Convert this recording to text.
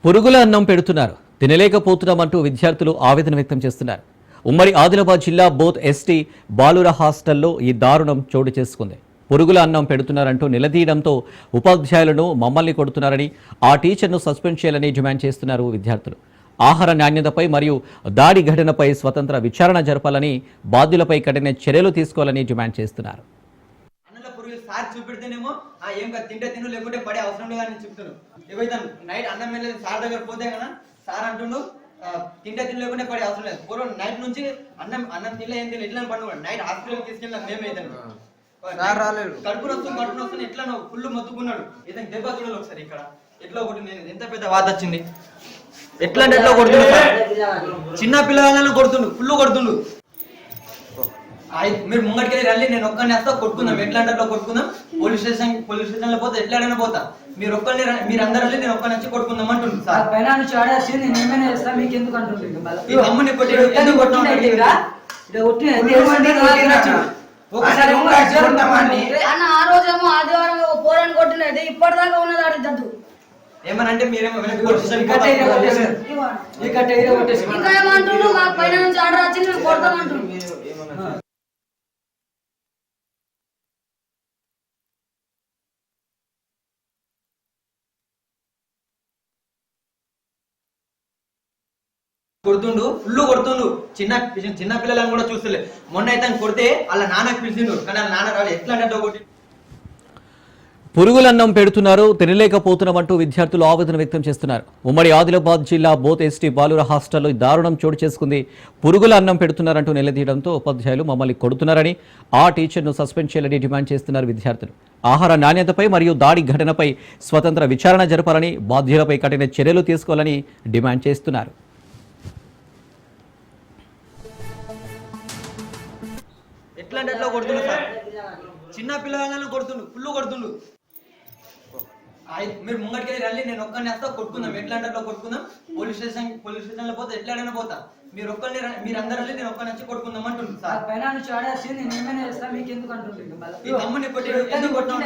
పురుగుల అన్నం పెడుతున్నారు, తినలేకపోతున్నామంటూ విద్యార్థులు ఆవేదన వ్యక్తం చేస్తున్నారు. ఉమ్మడి ఆదిలాబాద్ జిల్లా బోత్ ఎస్టీ బాలుర హాస్టల్లో ఈ దారుణం చోటు చేసుకుంది. పురుగుల అన్నం పెడుతున్నారంటూ నిలదీయడంతో ఉపాధ్యాయులను మమ్మల్ని కొడుతున్నారని, ఆ టీచర్ను సస్పెండ్ చేయాలని డిమాండ్ చేస్తున్నారు విద్యార్థులు. ఆహార నాణ్యతపై మరియు దాడి ఘటనపై స్వతంత్ర విచారణ జరపాలని, బాధ్యులపై కఠిన చర్యలు తీసుకోవాలని డిమాండ్ చేస్తున్నారు. సార్ చూపెడితేనేమో ఏం కాదు తింటే తిను లేకుంటే పడే అవసరం లేదని చెప్తున్నాను. ఏవైతే నైట్ అన్నం వెళ్ళలేదు సార్ దగ్గర పోతే కదా సార్ అంటుండు తింటే తిను లేకుంటే పడే అవసరం లేదు. పూర్వం నైట్ నుంచి అన్నం తినలే ఏం తినలేదు ఎట్లా పండుగ నైట్ హాస్పిటల్కి తీసుకెళ్ళినా మేమైతే కడుపున వస్తుంది ఎట్లా ఫుల్ మొత్తుకున్నాడు. ఇతను దెబ్బ చూడాలి ఒకసారి ఇక్కడ ఎట్లా ఒకటి ఎంత పెద్ద వాత వచ్చింది. ఎట్లా అంటే ఎట్లా కొడుతుండు, చిన్న పిల్లగాళ్ళని కొడుతుండు, ఫుల్ కొడుతుండు. మీరు ముంగటికి రండి, నేను ఒక్కరిని వేస్తా కొట్టుకుందాం, ఎట్లా అంటే కొట్టుకుందాం. పోలీస్ స్టేషన్ లో పోతే ఎట్లాడైనా పోతా, మీరు ఒక్కరిని మీరు అందరూ వెళ్ళి నేను ఒక్కరిని వచ్చి కొట్టుకుందాం అంటుంది సార్. అమ్మని కొట్టి ఇప్పటిదాకా ఉన్నది జడ్డు ఏమనంటే మీరేమో మాకు పైన నుంచి ఆర్డర్ వచ్చి నేను కొడతామంటున్నాను. కొడుతుండు, ఫుల్ కొడుతుండు. చిన్న పిల్లలను కూడా చూస్తలే. మొన్న అయితే కొడితే వాళ్ళ నాన్నకి పిలిచిండు, కానీ వాళ్ళ నాన్న రాలేదు. ఎట్లా అంటే ఒకటి పురుగులన్నం పెడుతున్నారు, తినలేకపోతున్నామంటూ విద్యార్థులు ఆవేదన వ్యక్తం చేస్తున్నారు. ఉమ్మడి ఆదిలాబాద్ జిల్లా బోత్ ఎస్టీ బాలుర హాస్టల్లో దారుణం చోటు చేసుకుంది. పురుగుల అన్నం పెడుతున్నారంటూ నిలదీయడంతో ఉపాధ్యాయులు మమ్మల్ని కొడుతున్నారని, ఆ టీచర్ను సస్పెండ్ చేయాలని డిమాండ్ చేస్తున్నారు విద్యార్థులు. ఆహార నాణ్యతపై మరియు దాడి ఘటనపై స్వతంత్ర విచారణ జరపాలని, బాధ్యులపై కఠిన చర్యలు తీసుకోవాలని డిమాండ్ చేస్తున్నారు. ఎట్లా అంటే ఎట్లా కొడుతుండు సార్, చిన్న పిల్లగాళ్ళని కొడుతుండు, ఫుల్ కొడుతుండు. మీరు ముంగటికి రండి, నేను ఒక్కరిని వేస్తా కొట్టుకుందాం, ఎట్లా అంటే అట్లా కొట్టుకుందాం. పోలీస్ స్టేషన్ లో పోతే ఎట్లాడైనా పోతా, మీరు మీరు అందరూ వెళ్ళి నేను ఒక్కరిని వచ్చి కొట్టుకుందాం అంటుంది సార్. అమ్మని కొట్టి ఎందుకు కొట్టినా